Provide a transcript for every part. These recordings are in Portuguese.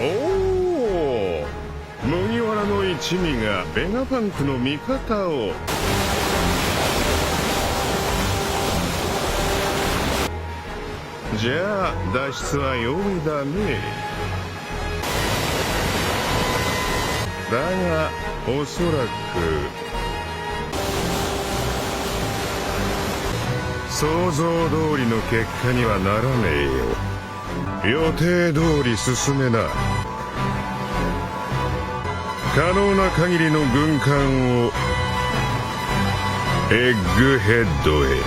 おお、麦わらの一味がベガパンクの味方を。じゃあ脱出は容易だね。だがおそらく想像通りの結果にはならねえよ。予定通り進めな。可能な限りの軍艦をエッグヘッドへ。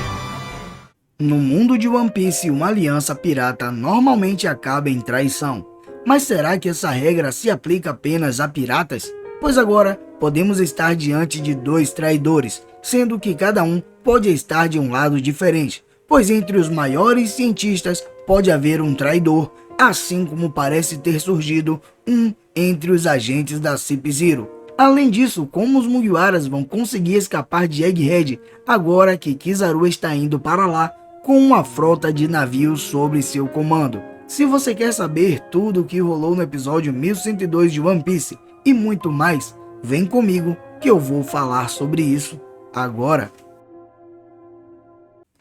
No mundo de One Piece, uma aliança pirata normalmente acaba em traição. Mas será que essa regra se aplica apenas a piratas? Pois agora podemos estar diante de dois traidores, sendo que cada um pode estar de um lado diferente, pois entre os maiores cientistas pode haver um traidor, assim como parece ter surgido um entre os agentes da Cip Zero. Além disso, como os Mugiwaras vão conseguir escapar de Egghead agora que Kizaru está indo para lá com uma frota de navios sob seu comando? Se você quer saber tudo o que rolou no episódio 1102 de One Piece e muito mais, vem comigo que eu vou falar sobre isso agora.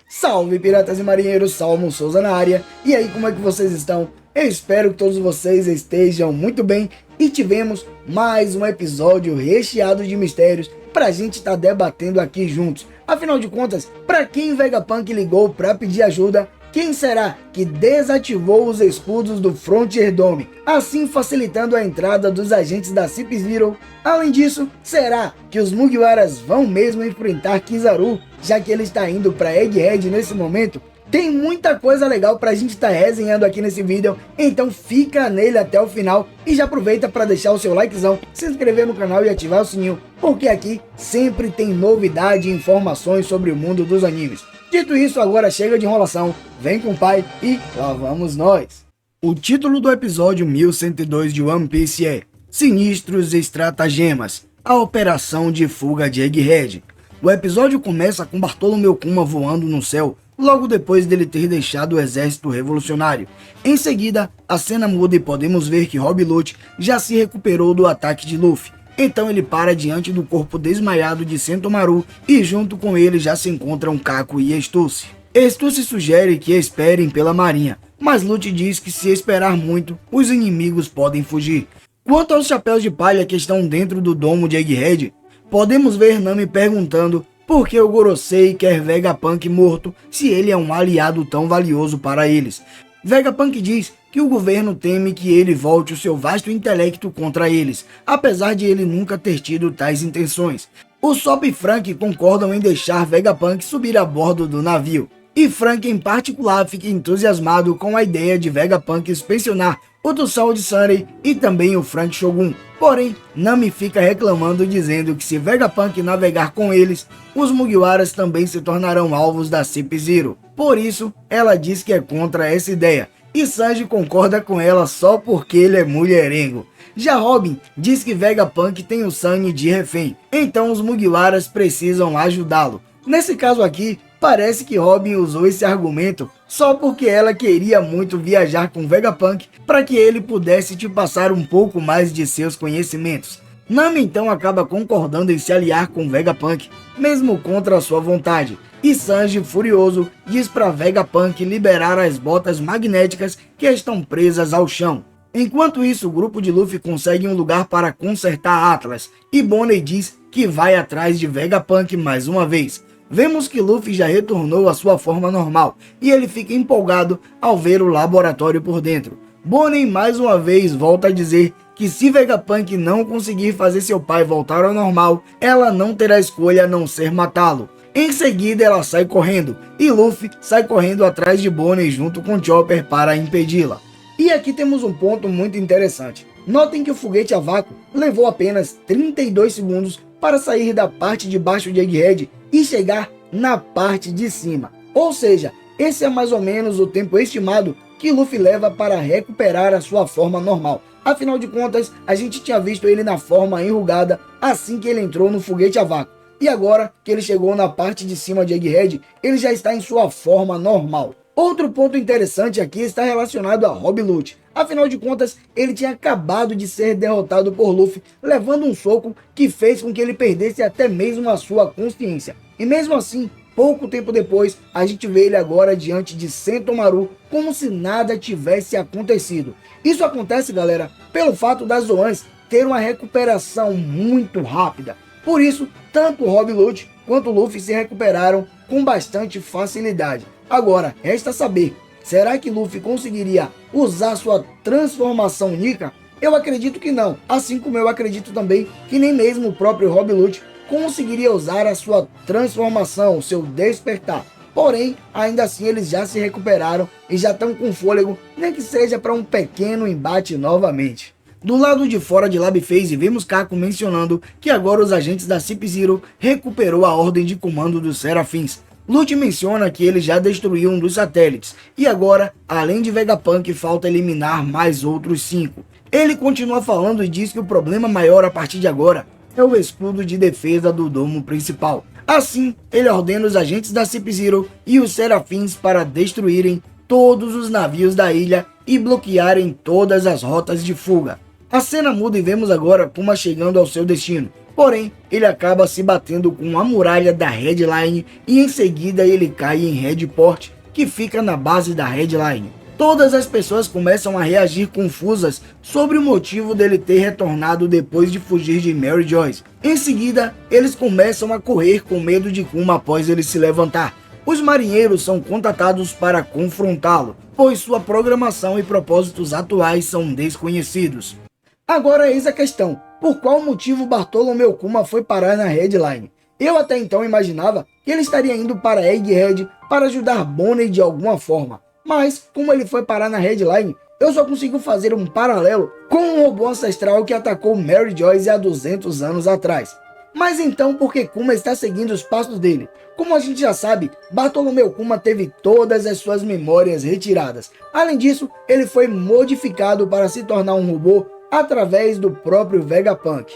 Salve piratas e marinheiros, Salmo Souza na área. E aí, como é que vocês estão? Eu espero que todos vocês estejam muito bem e tivemos mais um episódio recheado de mistérios pra gente estar debatendo aqui juntos. Afinal de contas, pra quem Vegapunk ligou pra pedir ajuda? Quem será que desativou os escudos do Frontier Dome, assim facilitando a entrada dos agentes da Cip Zero? Além disso, será que os Mugiwaras vão mesmo enfrentar Kizaru, já que ele está indo para Egghead nesse momento? Tem muita coisa legal pra gente estar resenhando aqui nesse vídeo, então fica nele até o final e já aproveita para deixar o seu likezão, se inscrever no canal e ativar o sininho, porque aqui sempre tem novidade e informações sobre o mundo dos animes. Dito isso, agora chega de enrolação, vem com o pai e lá vamos nós! O título do episódio 1102 de One Piece é Sinistros Estratagemas, a operação de fuga de Egghead. O episódio começa com Bartolomeu Kuma voando no céu, logo depois dele ter deixado o exército revolucionário. Em seguida, a cena muda e podemos ver que Rob Lute já se recuperou do ataque de Luffy. Então ele para diante do corpo desmaiado de Sentomaru e junto com ele já se encontram Kako e Stussy. Stussy sugere que esperem pela marinha, mas Lute diz que se esperar muito, os inimigos podem fugir. Quanto aos chapéus de palha que estão dentro do domo de Egghead, podemos ver Nami perguntando por que o Gorosei quer Vegapunk morto se ele é um aliado tão valioso para eles. Vegapunk diz que o governo teme que ele volte o seu vasto intelecto contra eles, apesar de ele nunca ter tido tais intenções. Usopp e Frank concordam em deixar Vegapunk subir a bordo do navio, e Frank em particular fica entusiasmado com a ideia de Vegapunk inspecionar o do Sol de Sunday e também o Frank Shogun. Porém, Nami fica reclamando dizendo que se Vegapunk navegar com eles, os Mugiwaras também se tornarão alvos da Cip Zero. Por isso, ela diz que é contra essa ideia, e Sanji concorda com ela só porque ele é mulherengo. Já Robin diz que Vegapunk tem o sangue de refém, então os Mugiwaras precisam ajudá-lo. Nesse caso aqui, parece que Robin usou esse argumento só porque ela queria muito viajar com Vegapunk para que ele pudesse te passar um pouco mais de seus conhecimentos. Nami então acaba concordando em se aliar com Vegapunk, mesmo contra a sua vontade, e Sanji, furioso, diz para Vegapunk liberar as botas magnéticas que estão presas ao chão. Enquanto isso, o grupo de Luffy consegue um lugar para consertar Atlas, e Bonney diz que vai atrás de Vegapunk mais uma vez. Vemos que Luffy já retornou à sua forma normal, e ele fica empolgado ao ver o laboratório por dentro. Bonney mais uma vez volta a dizer que se Vegapunk não conseguir fazer seu pai voltar ao normal, ela não terá escolha a não ser matá-lo. Em seguida ela sai correndo, e Luffy sai correndo atrás de Bonney junto com Chopper para impedi-la. E aqui temos um ponto muito interessante. Notem que o foguete a vácuo levou apenas 32 segundos para sair da parte de baixo de Egghead e chegar na parte de cima. Ou seja, esse é mais ou menos o tempo estimado que Luffy leva para recuperar a sua forma normal. Afinal de contas, a gente tinha visto ele na forma enrugada assim que ele entrou no foguete a vácuo. E agora que ele chegou na parte de cima de Egghead, ele já está em sua forma normal. Outro ponto interessante aqui está relacionado a Rob Lute. Afinal de contas, ele tinha acabado de ser derrotado por Luffy, levando um soco que fez com que ele perdesse até mesmo a sua consciência. E mesmo assim, pouco tempo depois, a gente vê ele agora diante de Sentomaru como se nada tivesse acontecido. Isso acontece, galera, pelo fato das Zoans ter uma recuperação muito rápida. Por isso, tanto o Rob Lute quanto o Luffy se recuperaram com bastante facilidade. Agora, resta saber, será que Luffy conseguiria usar sua transformação Nika? Eu acredito que não, assim como eu acredito também que nem mesmo o próprio Rob Lute conseguiria usar a sua transformação, o seu despertar. Porém, ainda assim eles já se recuperaram e já estão com fôlego, nem que seja para um pequeno embate novamente. Do lado de fora de Lab Phase, vemos Kako mencionando que agora os agentes da Cip Zero recuperou a ordem de comando dos Serafins. Lute menciona que ele já destruiu um dos satélites, e agora, além de Vegapunk, falta eliminar mais outros 5. Ele continua falando e diz que o problema maior a partir de agora é o escudo de defesa do domo principal. Assim, ele ordena os agentes da Cip Zero e os Serafins para destruírem todos os navios da ilha e bloquearem todas as rotas de fuga. A cena muda e vemos agora Kuma chegando ao seu destino. Porém, ele acaba se batendo com a muralha da Headline e em seguida ele cai em Redport, que fica na base da Headline. Todas as pessoas começam a reagir confusas sobre o motivo dele ter retornado depois de fugir de Mary Joyce. Em seguida, eles começam a correr com medo de Kuma após ele se levantar. Os marinheiros são contatados para confrontá-lo, pois sua programação e propósitos atuais são desconhecidos. Agora eis a questão, por qual motivo Bartolomeu Kuma foi parar na Headline? Eu até então imaginava que ele estaria indo para Egghead para ajudar Bonnie de alguma forma, mas como ele foi parar na Headline, eu só consigo fazer um paralelo com um robô ancestral que atacou Mary Joyce há 200 anos atrás. Mas então por que Kuma está seguindo os passos dele? Como a gente já sabe, Bartolomeu Kuma teve todas as suas memórias retiradas. Além disso, ele foi modificado para se tornar um robô através do próprio Vegapunk.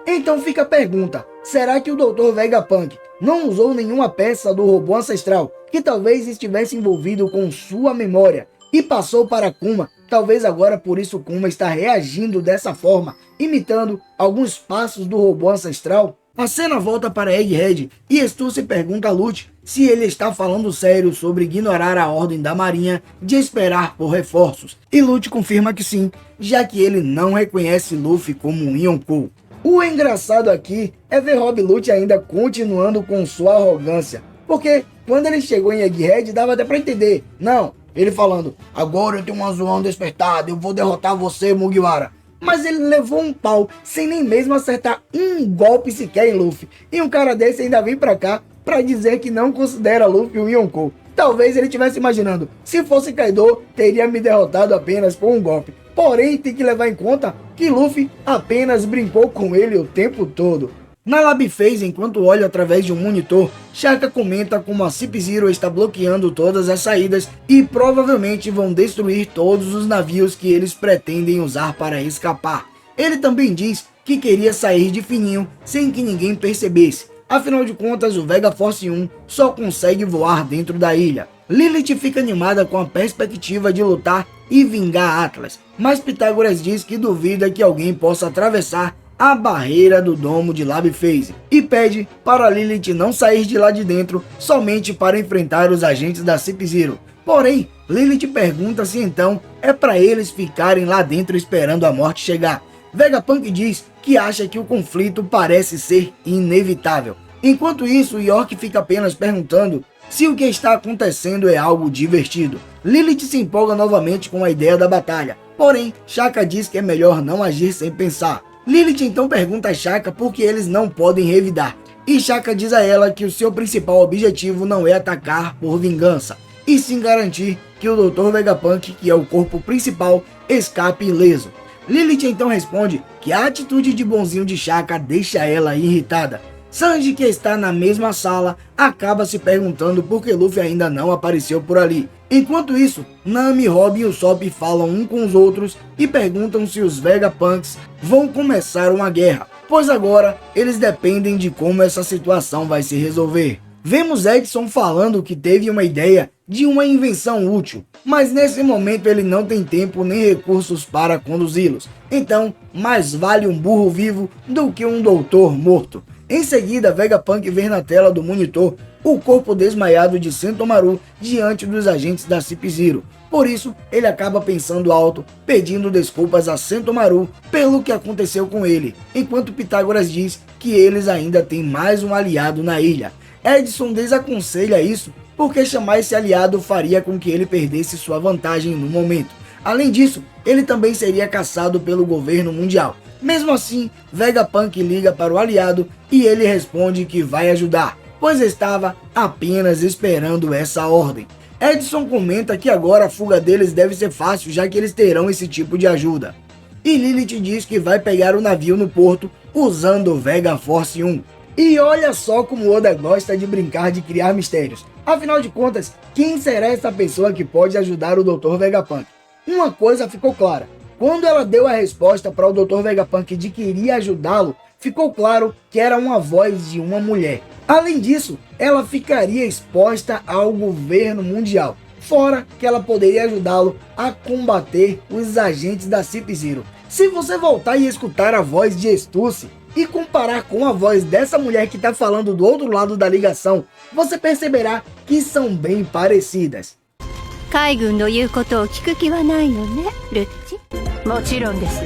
Então fica a pergunta, será que o Dr. Vegapunk não usou nenhuma peça do robô ancestral que talvez estivesse envolvido com sua memória e passou para Kuma? Talvez agora por isso Kuma está reagindo dessa forma, imitando alguns passos do robô ancestral? A cena volta para Egghead e Stu se pergunta a Lute se ele está falando sério sobre ignorar a ordem da marinha de esperar por reforços. E Lute confirma que sim, já que ele não reconhece Luffy como um Yonkou. O engraçado aqui é ver Rob Lute ainda continuando com sua arrogância, porque quando ele chegou em Egghead dava até para entender. Não, ele falando, agora eu tenho uma Zoan despertada, eu vou derrotar você, Mugiwara. Mas ele levou um pau sem nem mesmo acertar um golpe sequer em Luffy. E um cara desse ainda vem pra cá pra dizer que não considera Luffy um Yonkou. Talvez ele estivesse imaginando, se fosse Kaido, teria me derrotado apenas por um golpe. Porém, tem que levar em conta que Luffy apenas brincou com ele o tempo todo. Na Lab Phase, enquanto olha através de um monitor, Shaka comenta como a Cip Zero está bloqueando todas as saídas e provavelmente vão destruir todos os navios que eles pretendem usar para escapar. Ele também diz que queria sair de fininho sem que ninguém percebesse. Afinal de contas, o Vega Force 1 só consegue voar dentro da ilha. Lilith fica animada com a perspectiva de lutar e vingar Atlas, mas Pitágoras diz que duvida que alguém possa atravessar a barreira do domo de Lab Phase e pede para Lilith não sair de lá de dentro somente para enfrentar os agentes da Cip Zero. Porém, Lilith pergunta se então é para eles ficarem lá dentro esperando a morte chegar. Vegapunk diz que acha que o conflito parece ser inevitável. Enquanto isso, York fica apenas perguntando se o que está acontecendo é algo divertido. Lilith se empolga novamente com a ideia da batalha, porém, Shaka diz que é melhor não agir sem pensar. Lilith então pergunta a Shaka por que eles não podem revidar, e Shaka diz a ela que o seu principal objetivo não é atacar por vingança, e sim garantir que o Dr. Vegapunk, que é o corpo principal, escape ileso. Lilith então responde que a atitude de bonzinho de Shaka deixa ela irritada. Sanji, que está na mesma sala, acaba se perguntando por que Luffy ainda não apareceu por ali. Enquanto isso, Nami, Robin e Usopp falam um com os outros e perguntam se os Vegapunks vão começar uma guerra, pois agora eles dependem de como essa situação vai se resolver. Vemos Edson falando que teve uma ideia de uma invenção útil, mas nesse momento ele não tem tempo nem recursos para conduzi-los. Então, mais vale um burro vivo do que um doutor morto. Em seguida, Vegapunk vê na tela do monitor o corpo desmaiado de Sentomaru diante dos agentes da Cip Zero. Por isso, ele acaba pensando alto, pedindo desculpas a Sentomaru pelo que aconteceu com ele, enquanto Pitágoras diz que eles ainda têm mais um aliado na ilha. Edson desaconselha isso porque chamar esse aliado faria com que ele perdesse sua vantagem no momento. Além disso, ele também seria caçado pelo governo mundial. Mesmo assim, Vegapunk liga para o aliado e ele responde que vai ajudar, pois estava apenas esperando essa ordem. Edson comenta que agora a fuga deles deve ser fácil, já que eles terão esse tipo de ajuda. E Lilith diz que vai pegar o navio no porto usando o Vega Force 1. E olha só como Oda gosta de brincar de criar mistérios. Afinal de contas, quem será essa pessoa que pode ajudar o Dr. Vegapunk? Uma coisa ficou clara. Quando ela deu a resposta para o Dr. Vegapunk de que iria ajudá-lo, ficou claro que era uma voz de uma mulher. Além disso, ela ficaria exposta ao governo mundial, fora que ela poderia ajudá-lo a combater os agentes da Cip Zero. Se você voltar e escutar a voz de Stussy e comparar com a voz dessa mulher que está falando do outro lado da ligação, você perceberá que são bem parecidas. 海軍の言うことを聞く気はないのね、ルッチ。もちろんです。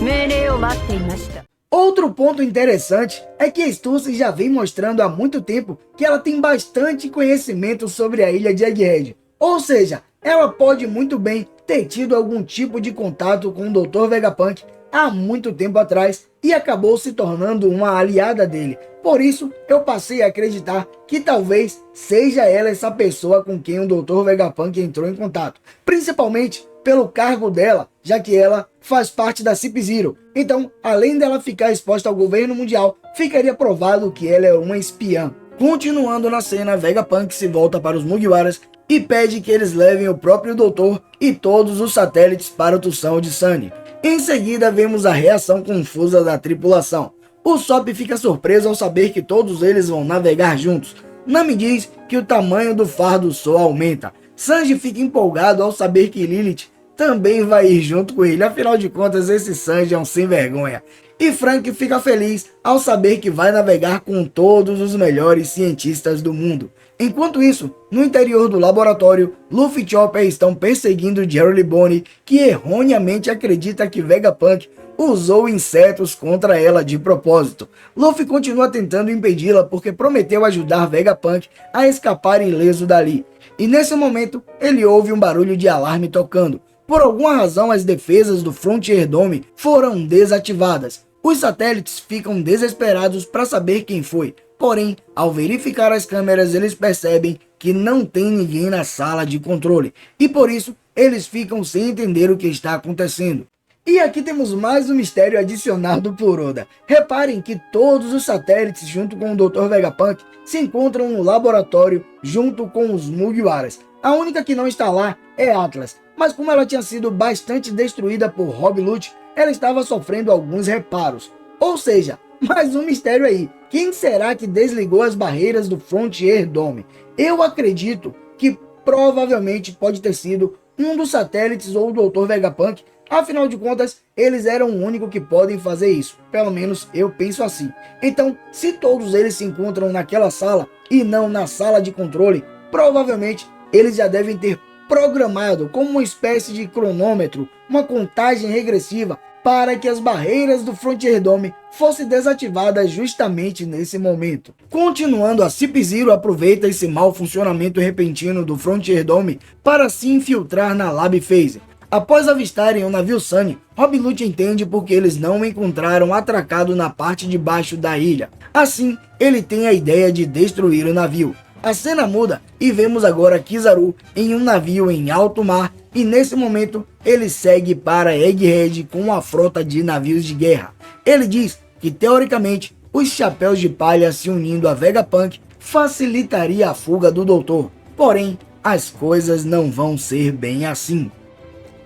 命令を待っていました。 Outro ponto interessante é que Stussy já vem mostrando há muito tempo que ela tem bastante conhecimento sobre a ilha de Egghead. Ou seja, ela pode muito bem ter tido algum tipo de contato com o Dr. Vegapunk há muito tempo atrás e acabou se tornando uma aliada dele. Por isso, eu passei a acreditar que talvez seja ela essa pessoa com quem o Dr. Vegapunk entrou em contato. Principalmente pelo cargo dela, já que ela faz parte da Cip Zero. Então, além dela ficar exposta ao governo mundial, ficaria provado que ela é uma espiã. Continuando na cena, Vegapunk se volta para os Mugiwaras e pede que eles levem o próprio doutor e todos os satélites para o Tução de Sunny. Em seguida, vemos a reação confusa da tripulação. O Sop fica surpreso ao saber que todos eles vão navegar juntos. Nami diz que o tamanho do fardo só aumenta. Sanji fica empolgado ao saber que Lilith também vai ir junto com ele, afinal de contas esse Sanji é um sem vergonha. E Frank fica feliz ao saber que vai navegar com todos os melhores cientistas do mundo. Enquanto isso, no interior do laboratório, Luffy e Chopper estão perseguindo Jerry Bonnie, que erroneamente acredita que Vegapunk usou insetos contra ela de propósito. Luffy continua tentando impedi-la porque prometeu ajudar Vegapunk a escapar ileso dali. E nesse momento, ele ouve um barulho de alarme tocando. Por alguma razão, as defesas do Frontier Dome foram desativadas. Os satélites ficam desesperados para saber quem foi. Porém, ao verificar as câmeras, eles percebem que não tem ninguém na sala de controle. E por isso, eles ficam sem entender o que está acontecendo. E aqui temos mais um mistério adicionado por Oda. Reparem que todos os satélites junto com o Dr. Vegapunk se encontram no laboratório junto com os Mugiwaras. A única que não está lá é Atlas, mas como ela tinha sido bastante destruída por Rob Lute, ela estava sofrendo alguns reparos. Ou seja, mais um mistério aí. Quem será que desligou as barreiras do Frontier Dome? Eu acredito que provavelmente pode ter sido um dos satélites ou o Dr. Vegapunk. Afinal de contas, eles eram o único que podem fazer isso. Pelo menos eu penso assim. Então, se todos eles se encontram naquela sala e não na sala de controle, provavelmente eles já devem ter programado como uma espécie de cronômetro, uma contagem regressiva para que as barreiras do Frontier Dome fossem desativadas justamente nesse momento. Continuando, a Cip Zero aproveita esse mau funcionamento repentino do Frontier Dome para se infiltrar na Lab Phase. Após avistarem o navio Sunny, Rob Lute entende porque eles não o encontraram atracado na parte de baixo da ilha. Assim, ele tem a ideia de destruir o navio. A cena muda e vemos agora Kizaru em um navio em alto mar e nesse momento ele segue para Egghead com uma frota de navios de guerra. Ele diz que teoricamente os chapéus de palha se unindo a Vegapunk facilitaria a fuga do doutor. Porém, as coisas não vão ser bem assim.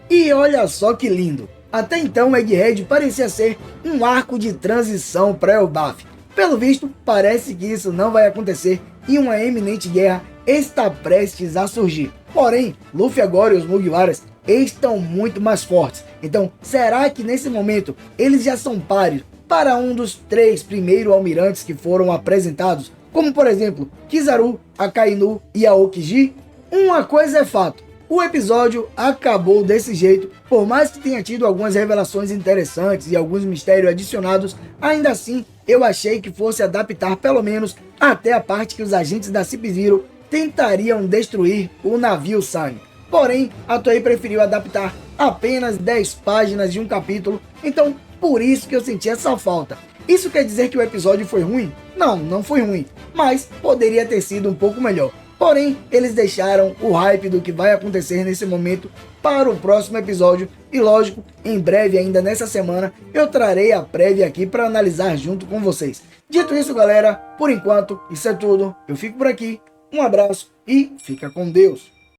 E olha só que lindo! Até então Egghead parecia ser um arco de transição para Elbaf. Pelo visto, parece que isso não vai acontecer e uma eminente guerra está prestes a surgir. Porém, Luffy agora e os Mugiwaras estão muito mais fortes. Então, será que nesse momento eles já são páreos para um dos 3 primeiros almirantes que foram apresentados? Como por exemplo, Kizaru, Akainu e Aokiji? Uma coisa é fato, o episódio acabou desse jeito. Por mais que tenha tido algumas revelações interessantes e alguns mistérios adicionados, ainda assim eu achei que fosse adaptar pelo menos até a parte que os agentes da Cip Zero tentariam destruir o navio Sunny. Porém, a Toei preferiu adaptar apenas 10 páginas de um capítulo, então por isso que eu senti essa falta. Isso quer dizer que o episódio foi ruim? Não, não foi ruim, mas poderia ter sido um pouco melhor. Porém, eles deixaram o hype do que vai acontecer nesse momento para o próximo episódio. E lógico, em breve, ainda nessa semana, eu trarei a prévia aqui para analisar junto com vocês. Dito isso, galera, por enquanto, isso é tudo. Eu fico por aqui, um abraço e fica com Deus.